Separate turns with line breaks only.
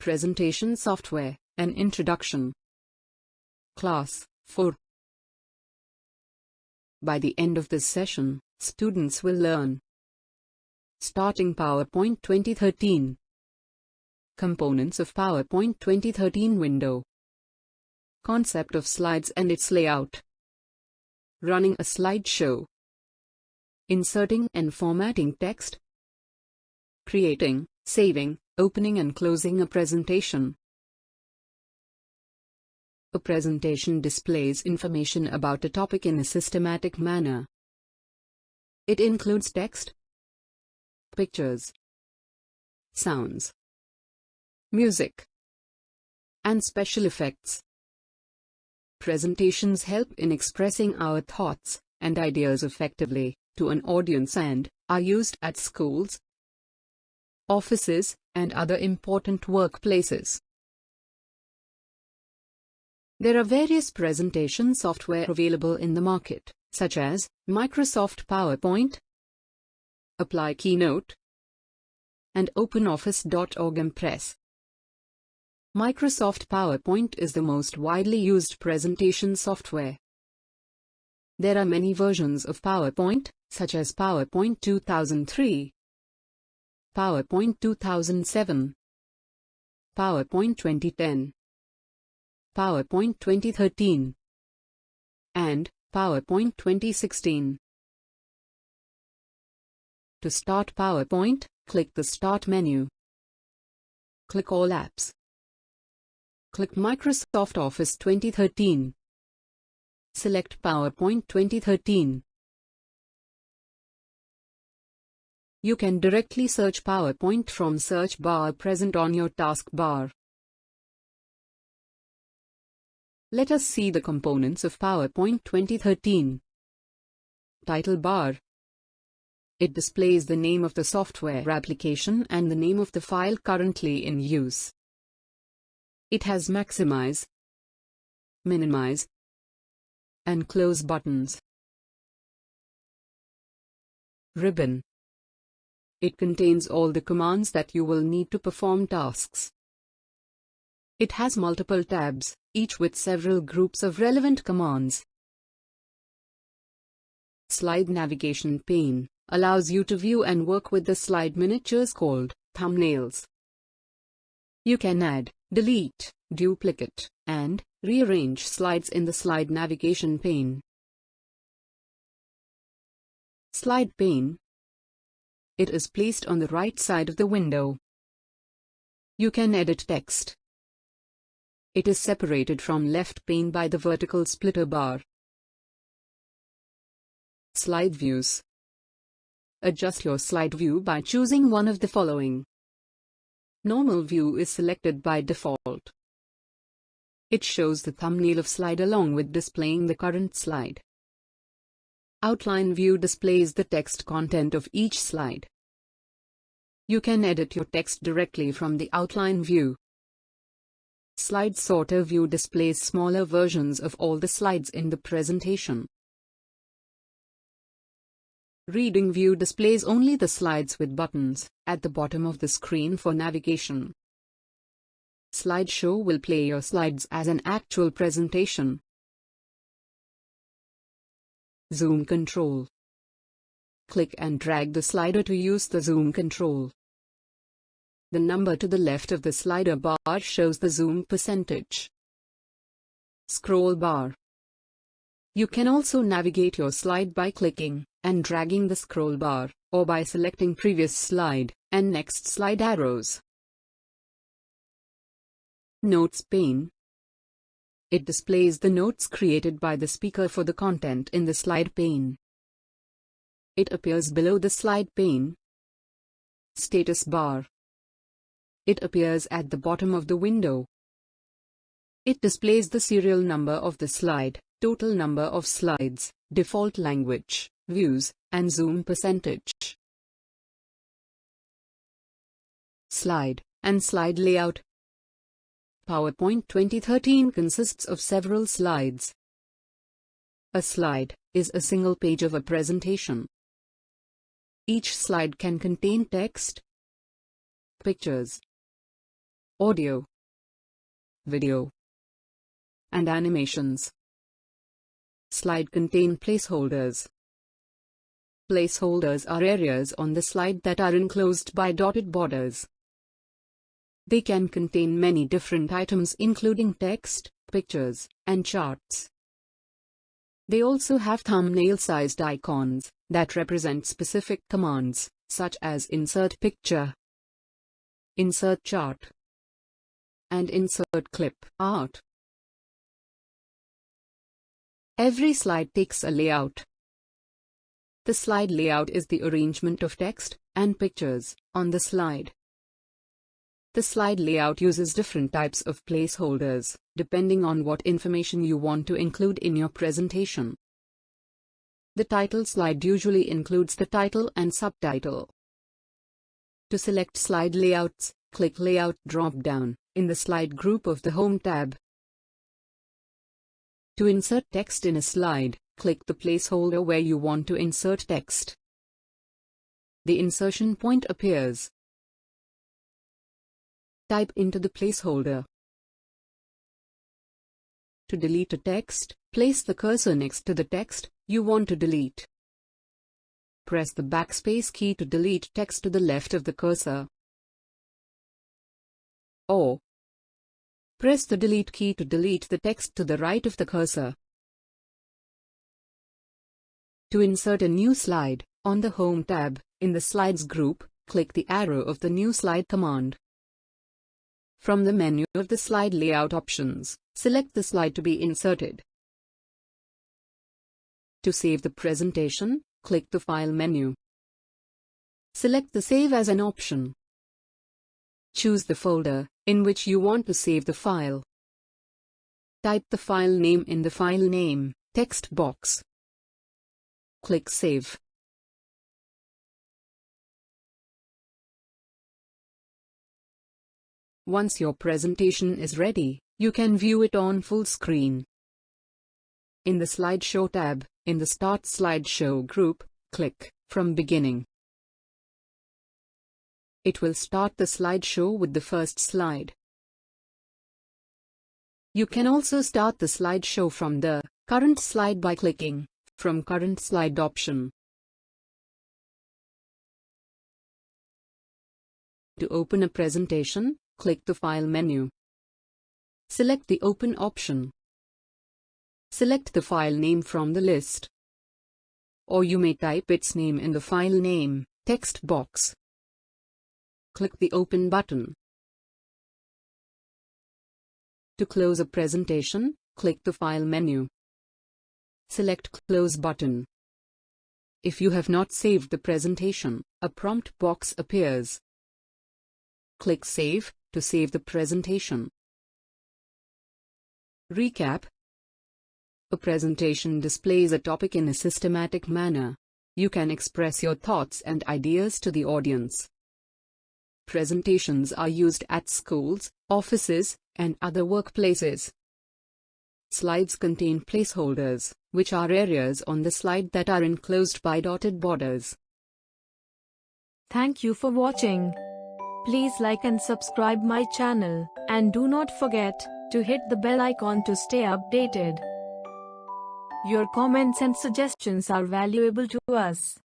Presentation Software, an Introduction. Class 4. By the end of this session, students will learn starting PowerPoint 2013, components of PowerPoint 2013 window, concept of slides and its layout, running a slideshow, inserting and formatting text, creating, saving, opening and closing a presentation. A presentation displays information about a topic in a systematic manner. It includes text, pictures, sounds, music, and special effects. Presentations help in expressing our thoughts and ideas effectively to an audience and are used at schools, offices, and other important workplaces. There are various presentation software available in the market, such as Microsoft PowerPoint, Apply Keynote, and OpenOffice.org Impress. Microsoft PowerPoint is the most widely used presentation software. There are many versions of PowerPoint, such as PowerPoint 2003, PowerPoint 2007, PowerPoint 2010, PowerPoint 2013, and PowerPoint 2016. To start PowerPoint, click the Start menu. Click All Apps. Click Microsoft Office 2013. Select PowerPoint 2013. You can directly search PowerPoint from search bar present on your taskbar. Let us see the components of PowerPoint 2013. Title bar. It displays the name of the software application and the name of the file currently in use. It has maximize, minimize, and close buttons. Ribbon. It contains all the commands that you will need to perform tasks. It has multiple tabs, each with several groups of relevant commands. Slide navigation pane allows you to view and work with the slide miniatures called thumbnails. You can add, delete, duplicate, and rearrange slides in the slide navigation pane. Slide pane. It is placed on the right side of the window. You can edit text. It is separated from left pane by the vertical splitter bar. Slide views. Adjust your slide view by choosing one of the following. Normal view is selected by default. It shows the thumbnail of slide along with displaying the current slide. Outline view displays the text content of each slide. You can edit your text directly from the outline view. Slide sorter view displays smaller versions of all the slides in the presentation. Reading view displays only the slides with buttons at the bottom of the screen for navigation. Slideshow will play your slides as an actual presentation. Zoom control. Click and drag the slider to use the zoom control. The number to the left of the slider bar shows the zoom percentage. Scroll bar. You can also navigate your slide by clicking and dragging the scroll bar, or by selecting previous slide and next slide arrows. Notes pane. It displays the notes created by the speaker for the content in the slide pane. It appears below the slide pane. Status bar. It appears at the bottom of the window. It displays the serial number of the slide, total number of slides, default language, views, and zoom percentage. Slide and slide layout. PowerPoint 2013 consists of several slides. A slide is a single page of a presentation. Each slide can contain text, pictures, audio, video, and animations. Slide contain placeholders. Placeholders are areas on the slide that are enclosed by dotted borders. They can contain many different items including text, pictures, and charts. They also have thumbnail-sized icons that represent specific commands, such as insert picture, insert chart, and insert clip art. Every slide takes a layout. The slide layout is the arrangement of text and pictures on the slide. The slide layout uses different types of placeholders, depending on what information you want to include in your presentation. The title slide usually includes the title and subtitle. To select slide layouts, click Layout drop-down in the Slide group of the Home tab. To insert text in a slide, click the placeholder where you want to insert text. The insertion point appears. Type into the placeholder. To delete a text, place the cursor next to the text you want to delete. Press the backspace key to delete text to the left of the cursor. Or press the delete key to delete the text to the right of the cursor. To insert a new slide, on the Home tab, in the Slides group, click the arrow of the New Slide command. From the menu of the slide layout options, select the slide to be inserted. To save the presentation, click the File menu. Select the Save as an option. Choose the folder in which you want to save the file. Type the file name in the File Name text box. Click Save. Once your presentation is ready, you can view it on full screen. In the Slideshow tab, in the Start Slideshow group, click From Beginning. It will start the slideshow with the first slide. You can also start the slideshow from the Current Slide by clicking From Current Slide option. To open a presentation, click the File menu. Select the Open option. Select the file name from the list. Or you may type its name in the File Name text box. Click the Open button. To close a presentation, click the File menu. Select Close button. If you have not saved the presentation, a prompt box appears. Click Save to save the presentation. Recap. A presentation displays a topic in a systematic manner. You can express your thoughts and ideas to the audience. Presentations are used at schools, offices, and other workplaces. Slides contain placeholders, which are areas on the slide that are enclosed by dotted borders.
Thank you for watching. Please like and subscribe my channel, and do not forget to hit the bell icon to stay updated. Your comments and suggestions are valuable to us.